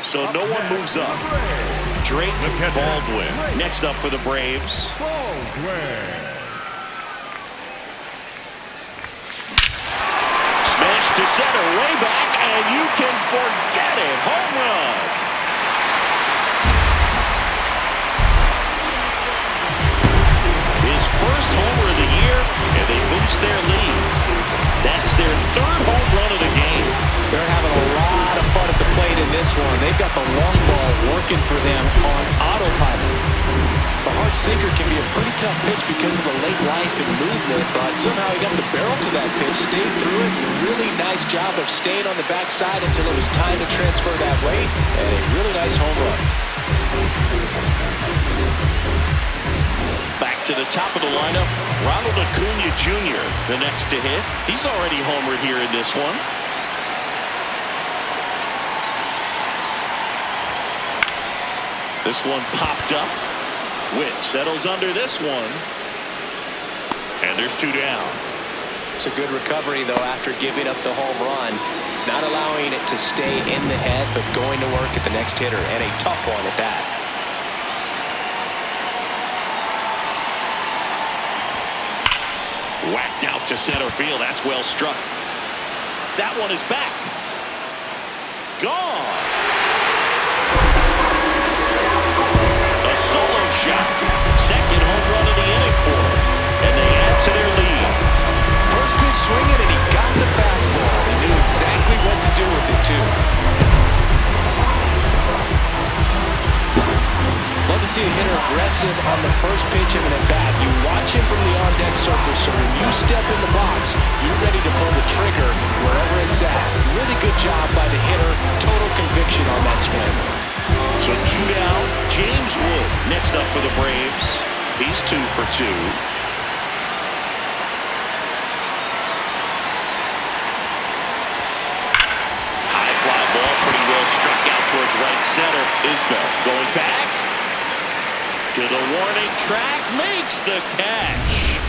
so no one moves up. Drake Baldwin next up for the Braves. Smash to center, way back, and you can forget it. Home run. His first homer of the year, and they boost their lead. That's their third home run of the game. They're having a lot of fun at the plate in this one. They've got the long ball working for them on autopilot. The hard sinker can be a pretty tough pitch because of the late life and movement, but somehow he got the barrel to that pitch, stayed through it. Really nice job of staying on the backside until it was time to transfer that weight, and a really nice home run. Back to the top of the lineup, Ronald Acuna Jr., the next to hit. He's already homered here in this one. This one popped up. Witt settles under this one. And there's two down. It's a good recovery, though, after giving up the home run. Not allowing it to stay in the head, but going to work at the next hitter, and a tough one at that. Whacked out to center field. That's well struck. That one is back. Gone. A solo shot. Second home run of the inning for him. And they add to their lead. First pitch swinging, and he got the fastball. He knew exactly what to do with it, too. Love to see a hitter aggressive on the first pitch of an at-bat. You watch him from the on-deck circle, so when you step in the box, you're ready to pull the trigger wherever it's at. Really good job by the hitter. Total conviction on that swing. So two down. James Wood next up for the Braves. He's 2 for 2. High fly ball, pretty well struck out towards right center. Isbell going back to the warning track, makes the catch.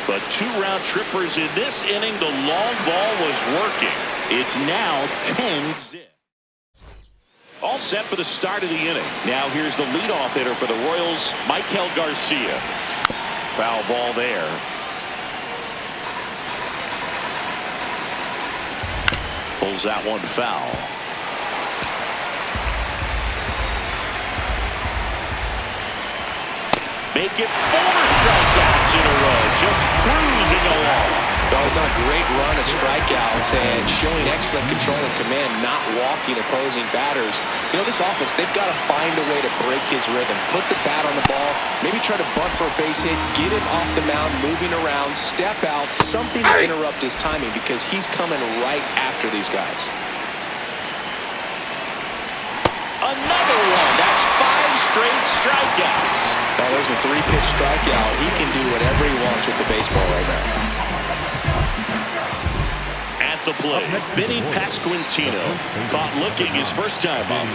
But 2 round trippers in this inning. The long ball was working. It's now 10-zip. All set for the start of the inning. Now here's the leadoff hitter for the Royals, Michael Garcia. Foul ball there. Pulls that one foul. Make it 4 strikeouts in a row, just cruising along. Well, he's on a great run of strikeouts and showing excellent control and command, not walking opposing batters. You know, this offense, they've got to find a way to break his rhythm. Put the bat on the ball, maybe try to bunt for a base hit, get him off the mound, moving around, step out, something to interrupt his timing because he's coming right after these guys. Another one. That's 5 straight strikeouts. Now, there's a 3-pitch strikeout. He can do whatever he wants with the baseball right now. At the plate, Vinny Pasquantino caught looking his first time up.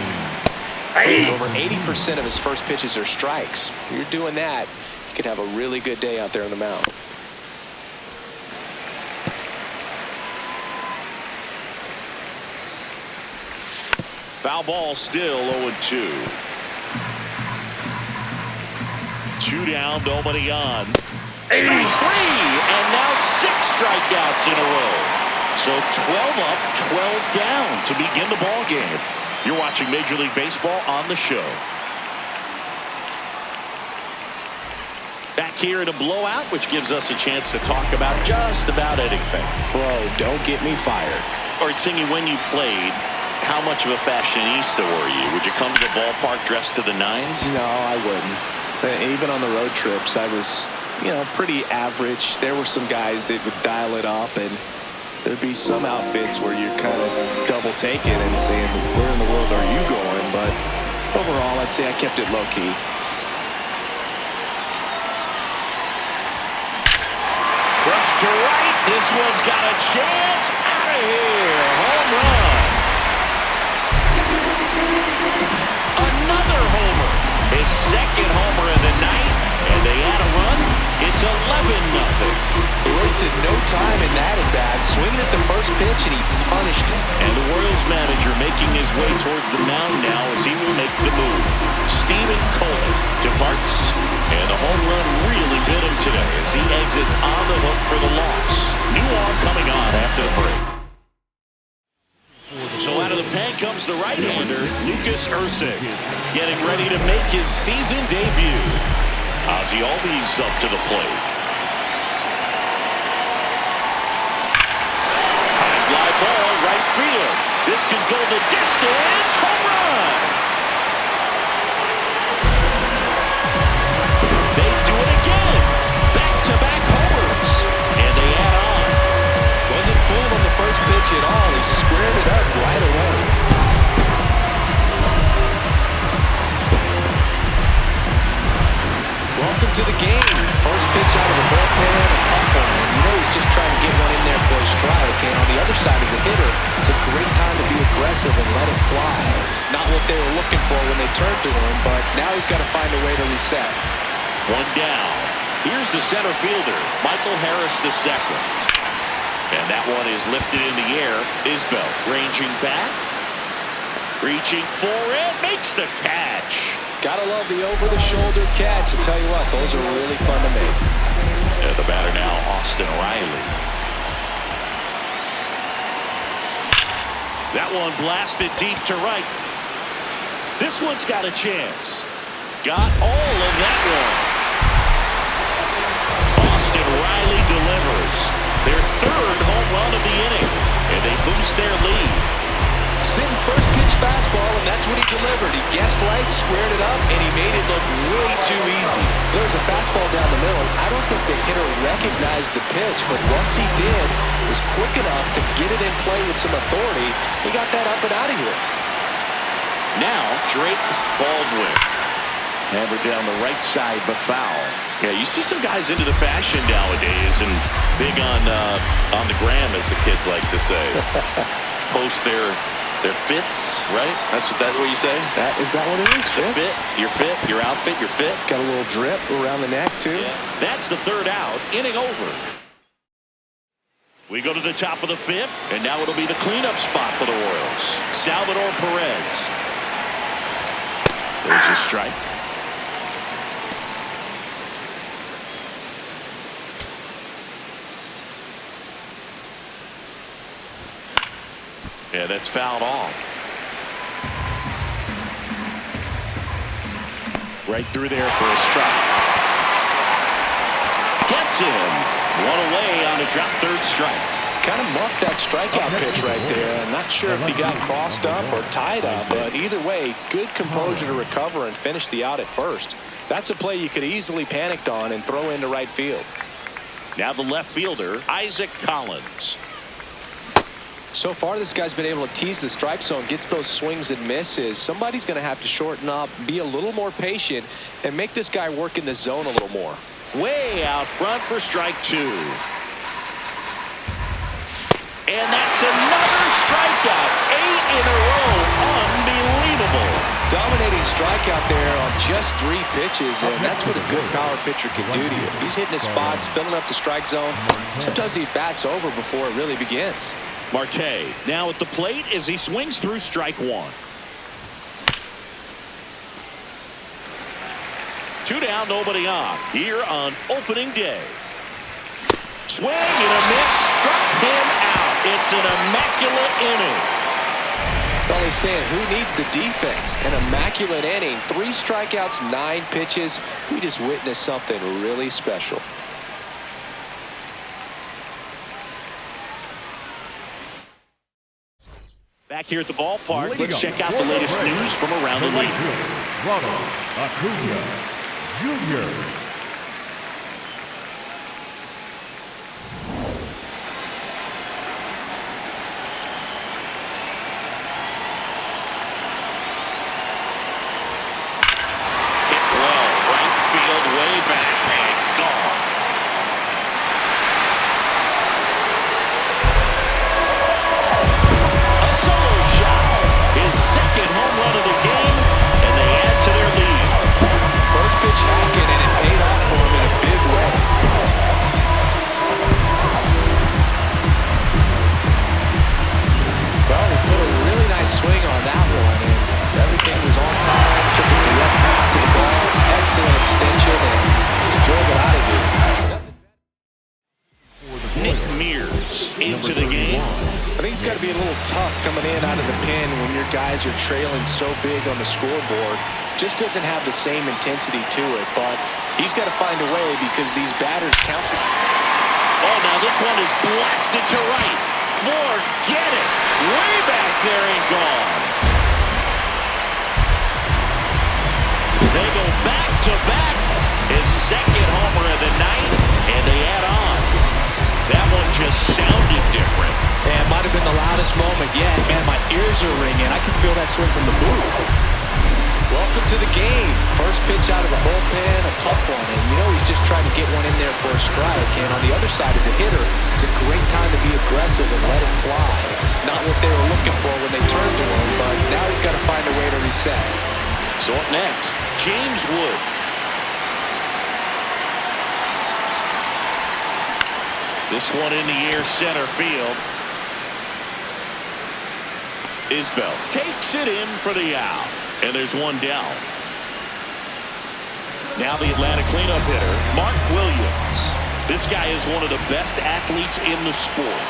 Over 80% of his first pitches are strikes. You're doing that, you could have a really good day out there on the mound. Foul ball, still 0-2. 2 down, nobody on. Strike 3, and now 6 strikeouts in a row. So 12 up, 12 down to begin the ball game. You're watching Major League Baseball on the show. Back here in a blowout, which gives us a chance to talk about just about anything. Bro, don't get me fired. Or Singy, when you played, how much of a fashionista were you? Would you come to the ballpark dressed to the nines? No, I wouldn't. Even on the road trips, I was, pretty average. There were some guys that would dial it up, and there'd be some outfits where you're kind of double taking and saying, where in the world are you going? But overall, I'd say I kept it low-key. Brush to right. This one's got a chance. Out of here. Home run. Another homer. His second homer of the night. And they add a run. It's It's 11-0. He wasted no time in that at-bat, swinging at the first pitch, and he punished it. And the Royals manager making his way towards the mound now as he will make the move. Stephen Coleman departs, and the home run really bit him today as he exits on the hook for the loss. New arm coming on after the break. So out of the pen comes the right-hander, Lucas Erceg, getting ready to make his season debut. Ozzie Albies up to the plate. High fly ball, right field. This could go the distance. Home run! They do it again. Back-to-back homers. And they add on. Wasn't fooled on the first pitch at all. He squared it up right away. Welcome to the game. First pitch out of the bullpen, a tough one. You know he's just trying to get one in there for a strike. And on the other side as a hitter, it's a great time to be aggressive and let it fly. It's not what they were looking for when they turned to him, but now he's got to find a way to reset. One down. Here's the center fielder, Michael Harris II. And that one is lifted in the air. Isbell ranging back. Reaching for it. Makes the catch. Gotta love the over-the-shoulder catch. I tell you what, those are really fun to make. And the batter now, Austin Riley. That one blasted deep to right. This one's got a chance. Got all of that one. Austin Riley delivers their third home run of the inning, and they boost their lead. Sitting first pitch fastball, and that's what he delivered. He guessed right, squared it up, and he made it look way too easy. There was a fastball down the middle. I don't think the hitter recognized the pitch, but once he did, was quick enough to get it in play with some authority. He got that up and out of here. Now, Drake Baldwin. Hammered down the right side, but foul. Yeah, you see some guys into the fashion nowadays and big on the gram, as the kids like to say. Post their fits, right? That's what you say? Is that what it is? Fit, your fit, your outfit, your fit. Got a little drip around the neck, too. Yeah. That's the third out. Inning over. We go to the top of the fifth, and now it'll be the cleanup spot for the Royals. Salvador Perez. There's a strike. Yeah, that's fouled off. Right through there for a strike. Gets him. One away on a drop third strike. Kind of muffed that strikeout pitch right there. I'm not sure if he got crossed up or tied up, but either way, good composure to recover and finish the out at first. That's a play you could easily panicked on and throw into right field. Now the left fielder, Isaac Collins. So far, this guy's been able to tease the strike zone, gets those swings and misses. Somebody's going to have to shorten up, be a little more patient, and make this guy work in the zone a little more. Way out front for strike two. And that's another strikeout. 8 in a row. Unbelievable. Dominating strikeout there on just 3 pitches, and that's what a good power pitcher can do to you. He's hitting his spots, filling up the strike zone. Sometimes he bats over before it really begins. Marte now at the plate as he swings through strike one. 2 down, nobody on. Here on opening day. Swing and a miss. Struck him out. It's an immaculate inning. Well, he's saying who needs the defense? An immaculate inning. 3 strikeouts, 9 pitches. We just witnessed something really special. Back here at the ballpark, let's check out the latest news from around the league. Ronald Acuna Jr. Pitch hacking, and it paid off for him in a big way. It's got to be a little tough coming in out of the pen when your guys are trailing so big on the scoreboard. Just doesn't have the same intensity to it, but he's got to find a way because these batters count. Oh, now this one is blasted to right. Forget it. Way back there and gone. They go back to back. His second homer of the night, and they add on. That one just sounded different. Yeah, it might have been the loudest moment yet. Man, my ears are ringing. I can feel that swing from the booth. Welcome to the game. First pitch out of the bullpen, a tough one. And you know he's just trying to get one in there for a strike. And on the other side, as a hitter, it's a great time to be aggressive and let it fly. It's not what they were looking for when they turned to him, but now he's got to find a way to reset. So up next, James Wood. This one in the air, center field. Isbell takes it in for the out. And there's one down. Now the Atlanta cleanup hitter, Mark Williams. This guy is one of the best athletes in the sport.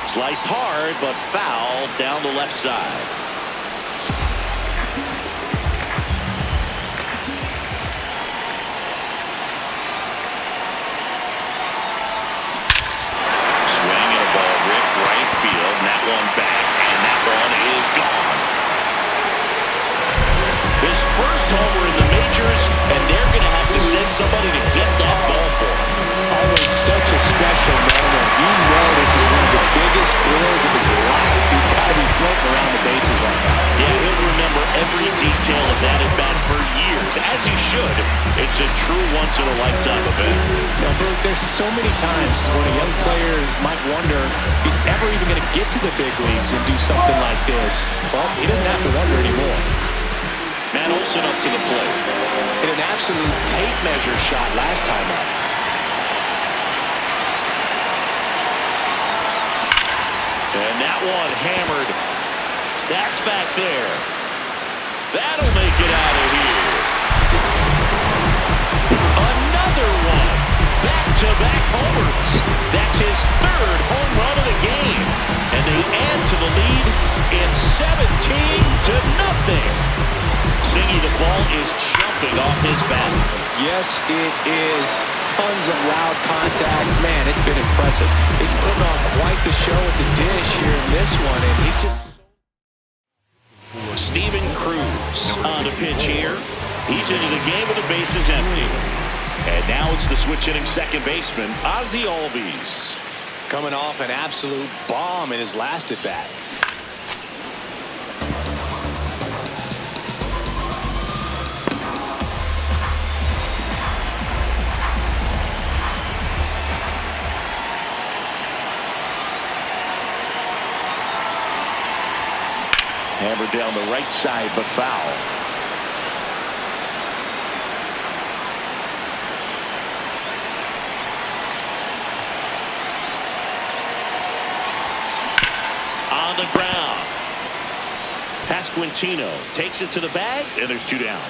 Sliced hard, but foul down the left side. Swing and a ball ripped right field, and that one back, and that one is gone. His first homer in the majors, and they're going to have to send somebody to get that ball for him. Always such a special moment. You know this is one of the biggest thrills of his life. He's got to be floating around the bases right now. Yeah, he'll remember every detail of that at bat for years, as he should. It's a true once-in-a-lifetime event. Now, Berg, there's so many times when a young player might wonder if he's ever even going to get to the big leagues and do something like this. Well, he doesn't have to wonder anymore. Matt Olson up to the plate. Hit an absolute tape measure shot last time up. And that one hammered. That's back there. That'll make it out of here. Another one. Back-to-back homers. That's his third home run of the game. And they add to the lead in 17-0. Singy, the ball is jumping off his bat. Yes, it is. Tons of loud contact. Man, it's been impressive. He's putting on quite the show at the dish here in this one, and he's just... Steven Cruz on the pitch here. He's into the game with the bases empty. And now it's the switch-hitting second baseman, Ozzie Albies. Coming off an absolute bomb in his last at-bat. Hammered down the right side, but foul. On the ground. Pasquantino takes it to the bag, and there's two down.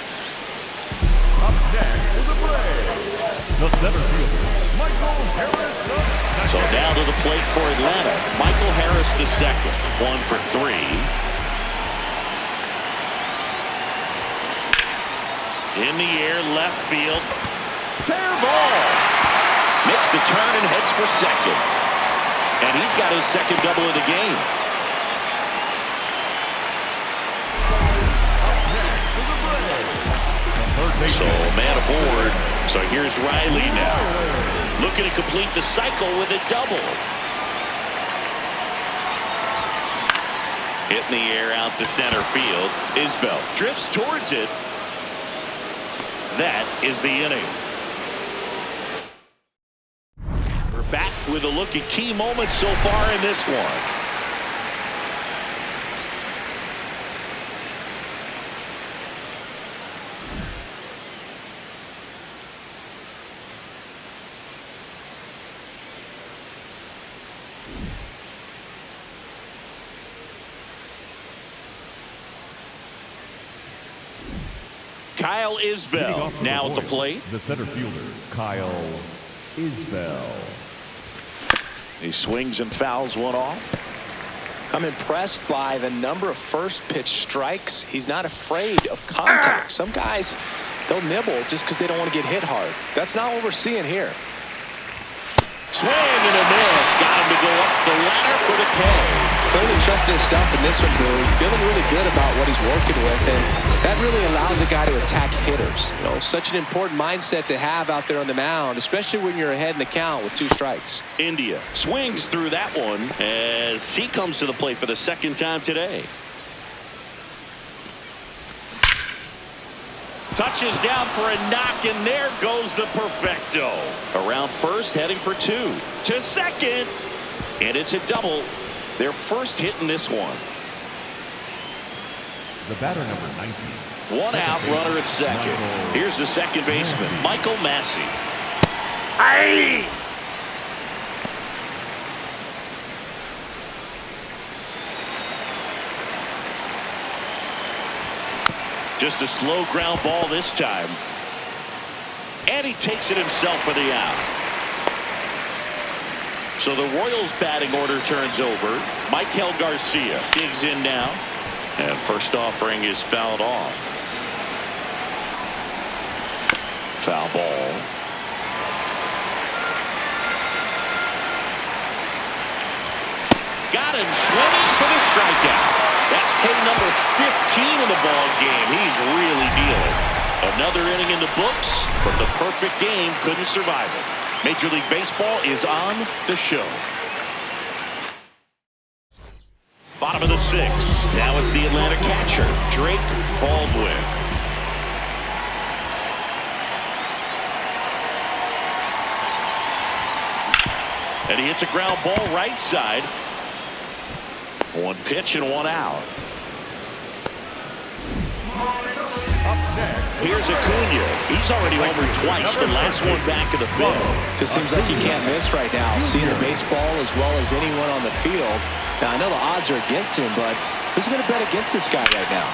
Up next is the Braves. The center fielder, Michael Harris. So now to the plate for Atlanta. Michael Harris the second. 1 for 3. In the air, left field. Fair ball. Makes the turn and heads for second. And he's got his second double of the game. So man aboard. So here's Riley now. Looking to complete the cycle with a double. Hit in the air out to center field. Isbell drifts towards it. That is the inning. We're back with a look at key moments so far in this one. Kyle Isbell now at the plate. The center fielder, Kyle Isbell. He swings and fouls one off. I'm impressed by the number of first pitch strikes. He's not afraid of contact. Some guys, they'll nibble just because they don't want to get hit hard. That's not what we're seeing here. Swing and a miss. Got him to go up the ladder for the K. Clearly trusting his stuff in this one, Boo. Feeling really good about what he's working with, and that really allows a guy to attack hitters. You know, such an important mindset to have out there on the mound, especially when you're ahead in the count with 2 strikes. India swings through that one as he comes to the plate for the second time today. Touches down for a knock, and there goes the perfecto. Around first, heading for 2. To second, and it's a double. Their first hit in this one. The batter, number 19. One out, runner at second. Here's the second baseman, Michael Massey. Aye! Just a slow ground ball this time. And he takes it himself for the out. So the Royals batting order turns over. Michael Garcia digs in now. And first offering is fouled off. Foul ball. Got him swinging for the strikeout. That's K number 15 in the ball game. He's really dealing. Another inning in the books, but the perfect game couldn't survive it. Major League Baseball is on the show. Bottom of the 6th. Now it's the Atlanta catcher, Drake Baldwin. And he hits a ground ball right side. 1 pitch and 1 out. Here's Acuna. He's already homered twice, the last one back in the 5th. Just seems like he can't miss right now. Seeing the baseball as well as anyone on the field. Now, I know the odds are against him, but who's going to bet against this guy right now?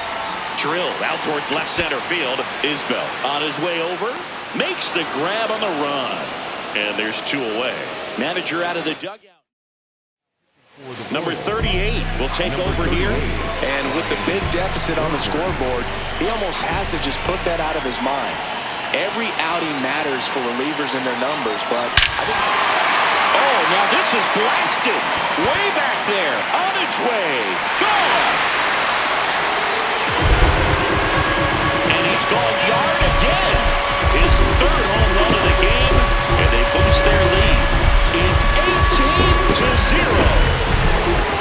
Drilled out towards left center field. Isbell on his way over. Makes the grab on the run. And there's 2 away. Manager out of the dugout. Number 38 will take over here. And with the big deficit on the scoreboard, he almost has to just put that out of his mind. Every outing matters for relievers and their numbers, but I think... Oh, now this is blasted. Way back there. On its way. Gone. And he's gone yard again. His 3rd home run of the game, and they boost their lead. It's 18-0.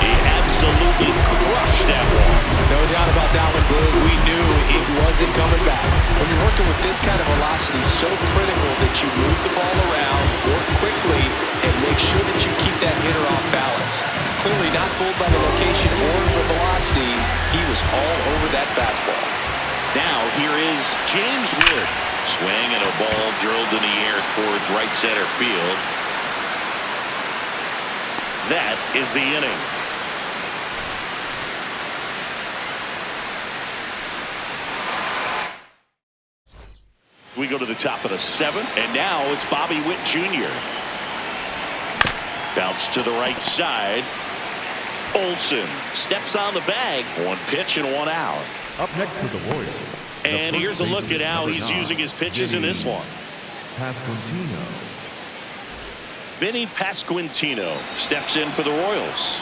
He absolutely crushed that one. No doubt about that one, Boo. We knew it wasn't coming back. When you're working with this kind of velocity, so critical that you move the ball around, work quickly, and make sure that you keep that hitter off balance. Clearly not fooled by the location or the velocity. He was all over that fastball. Now here is James Wood. Swing and a ball drilled in the air towards right center field. That is the inning. We go to the top of the 7th, and now it's Bobby Witt Jr. Bounce to the right side. Olsen steps on the bag. 1 pitch and 1 out. Up next for the Royals. And here's a look at how he's using his pitches in this one. Pasquantino. Vinny Pasquantino steps in for the Royals.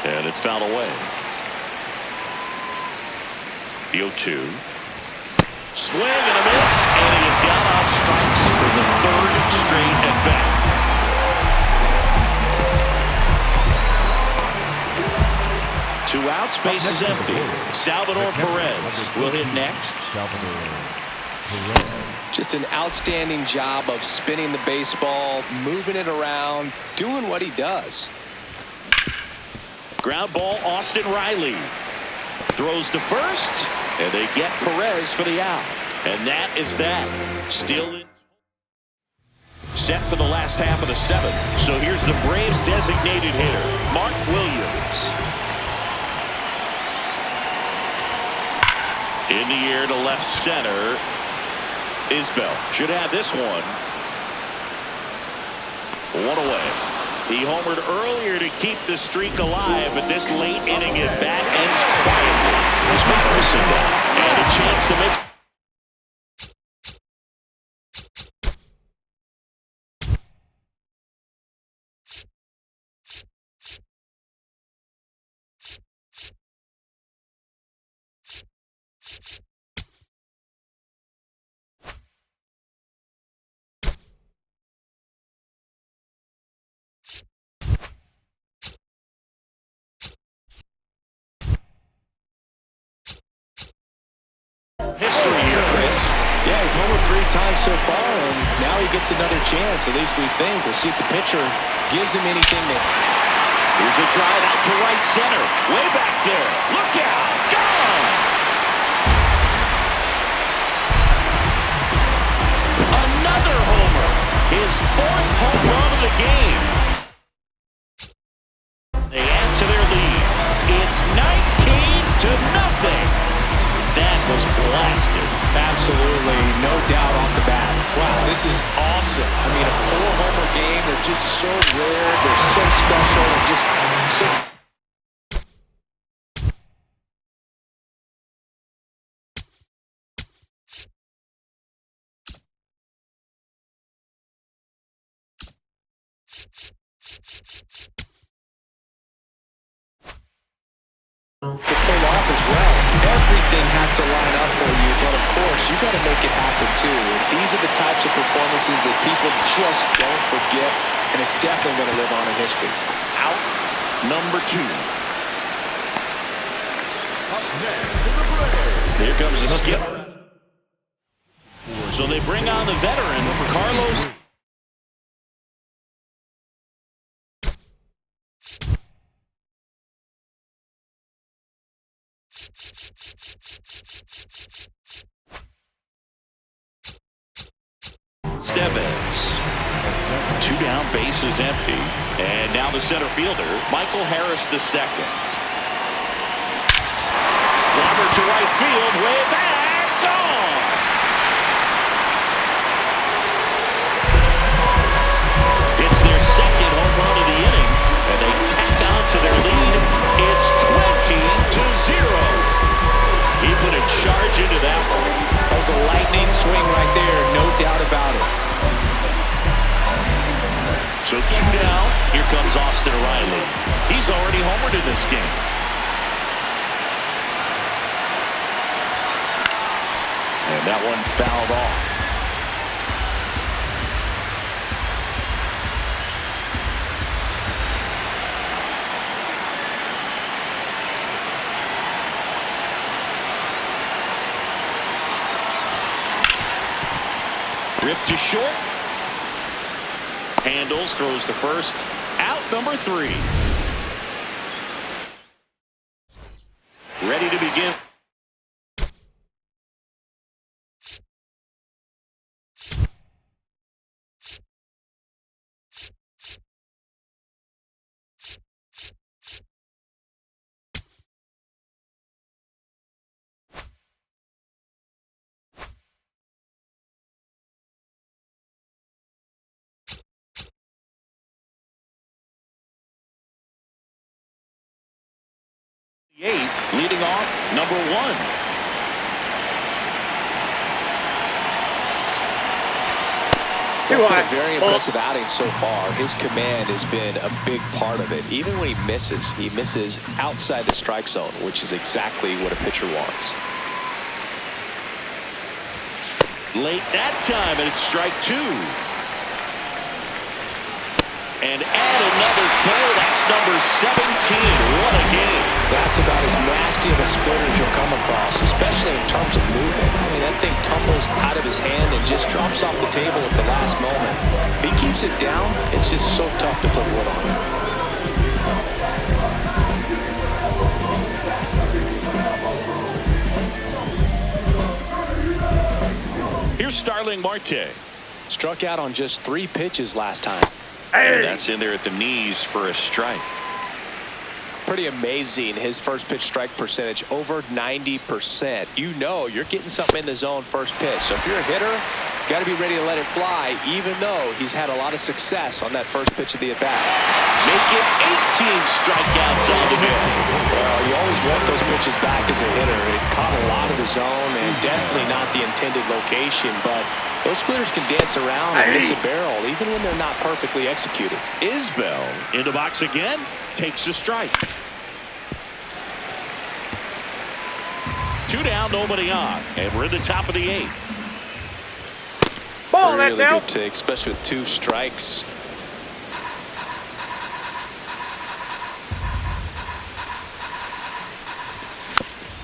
And it's fouled away. The 0-2. Swing and a miss. And he is down on strikes for the 3rd straight at bat. Two outs, base is empty. Salvador Perez will hit next. Just an outstanding job of spinning the baseball, moving it around, doing what he does. Ground ball, Austin Riley throws to first, and they get Perez for the out. And that is that. Still in. Set for the last half of the 7th. So here's the Braves designated hitter, Mark Williams. In the air to left center. Isbell should have this one. One away. He homered earlier to keep the streak alive, but this late inning at bat ends quietly. There's Matt Harrison down, and a chance to make. History here, Chris. Yeah, he's homered 3 times so far, and now he gets another chance. At least we think. We'll see if the pitcher gives him anything to. Here's a drive out to right center. Way back there. Look out. Gone. Another homer. His 4th home run of the game. They add to their lead. It's 19-0. That was blasted. Absolutely, no doubt off the bat. Wow, this is awesome. I mean, a 4-homer game, they're just so rare, they're so special, and just so... to pull off as well. Everything has to line up for you, but of course, you got to make it happen too. And these are the types of performances that people just don't forget, and it's definitely going to live on in history. Out number 2. Up next is the Braves. Here comes a skip. So they bring on the veteran, Carlos. Stebbins. 2 down, base is empty. And now the center fielder, Michael Harris II. Robert to right field, way back, gone. It's their 2nd home run of the inning, and they tack on to their lead. It's 20-0. He put a charge into that one. That was a lightning swing right there, no doubt about it. So 2 down. Here comes Austin Riley. He's already homered in this game. And that one fouled off. Ripped to short. Handles, throws to first. Out number 3. Ready to begin. Leading off, number 1. It's been a very impressive outing so far. His command has been a big part of it. Even when he misses outside the strike zone, which is exactly what a pitcher wants. Late that time, and it's strike 2. And add another goal. That's number 17. What a game. That's about as nasty of a splitter as you'll come across, especially in terms of movement. I mean, that thing tumbles out of his hand and just drops off the table at the last moment. If he keeps it down, it's just so tough to put wood on. Here's Starling Marte. Struck out on just 3 pitches last time. And that's in there at the knees for a strike. Pretty amazing, his first pitch strike percentage, over 90%. You know you're getting something in the zone first pitch. So if you're a hitter, you got to be ready to let it fly, even though he's had a lot of success on that first pitch of the at-bat. Make it 18 strikeouts on the hill. Well, you always want those pitches back as a hitter. It caught a lot of the zone and definitely not the intended location, but those splitters can dance around and miss a barrel even when they're not perfectly executed. Isbell in the box again, takes a strike. 2 down, nobody on, and we're in the top of the 8th. Ball, Really that's out. good take, especially with 2 strikes.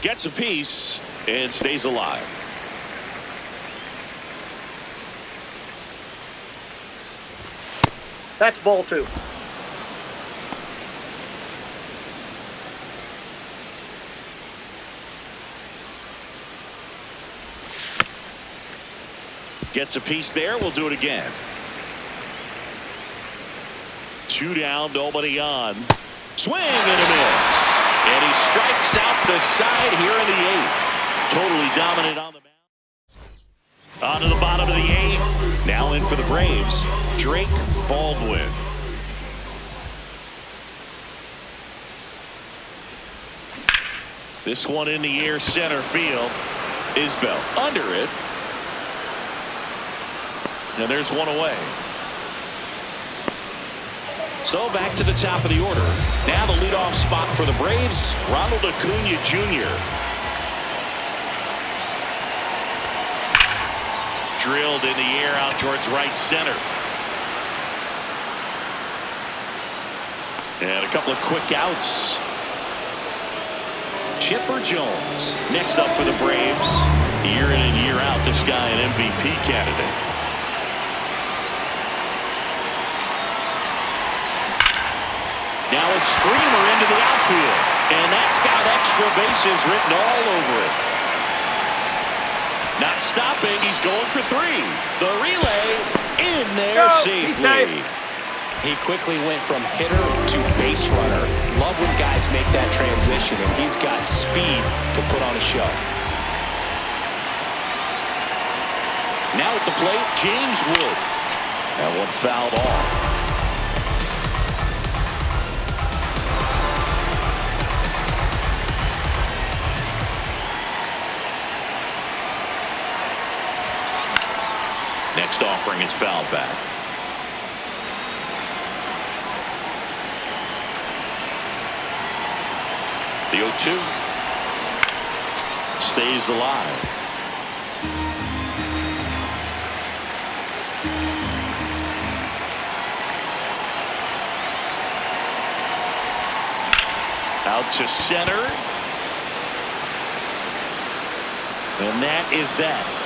Gets a piece and stays alive. That's ball 2. Gets a piece there. We'll do it again. 2 down, nobody on. Swing and a miss. And he strikes out the side here in the 8th. Totally dominant on the mound. On to the bottom of the 8th. Now in for the Braves, Drake Baldwin. This one in the air, center field. Isbell under it. And there's one away. So back to the top of the order. Now the leadoff spot for the Braves, Ronald Acuna Jr. Drilled in the air out towards right center. And a couple of quick outs. Chipper Jones next up for the Braves. Year in and year out, this guy an MVP candidate. Now a screamer into the outfield. And that's got extra bases written all over it. Not stopping. He's going for 3. The relay in there safely. He quickly went from hitter to base runner. Love when guys make that transition, and he's got speed to put on a show. Now at the plate, James Wood. That one fouled off. Next offering is fouled back. The 0-2 stays alive. Out to center. And that is that.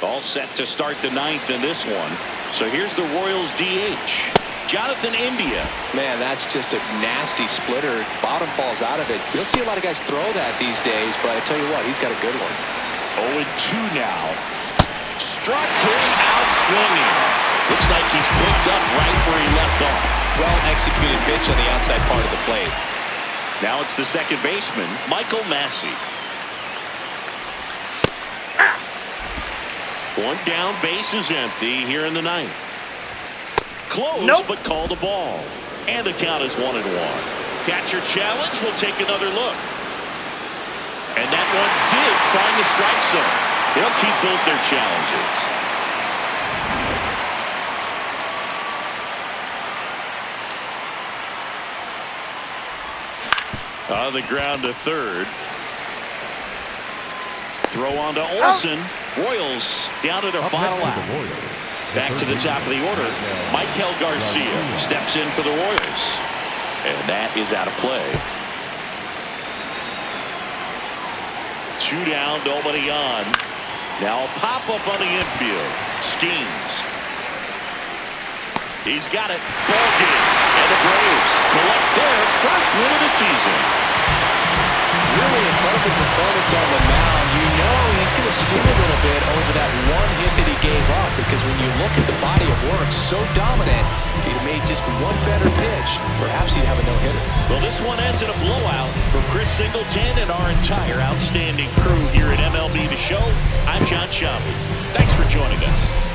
All set to start the 9th in this one. So here's the Royals DH. Jonathan India. Man, that's just a nasty splitter. Bottom falls out of it. You don't see a lot of guys throw that these days, but I tell you what, he's got a good one. 0-2 now. Struck him out swinging. Looks like he's picked up right where he left off. Well executed pitch on the outside part of the plate. Now it's the second baseman, Michael Massey. One down, base is empty here in the 9th. Close, but call the ball. And the count is 1-1. Catcher challenge. We'll take another look. And that one did find the strike zone. They'll keep both their challenges. On the ground to third. Throw on to Olsen. Royals down to their final out. Back to the top of the order. Michael Garcia steps in for the Royals. And that is out of play. 2 down, nobody on. Now a pop-up on the infield. Skeens. He's got it. Ball game. And the Braves collect their first win of the season. Really a perfect performance on the mound. You know he's going to stew a little bit over that one hit like that he gave up, because when you look at the body of work, so dominant, if he'd made just one better pitch, perhaps he'd have a no-hitter. Well, this one ends in a blowout for Chris Singleton and our entire outstanding crew here at MLB The Show. I'm John Shelby. Thanks for joining us.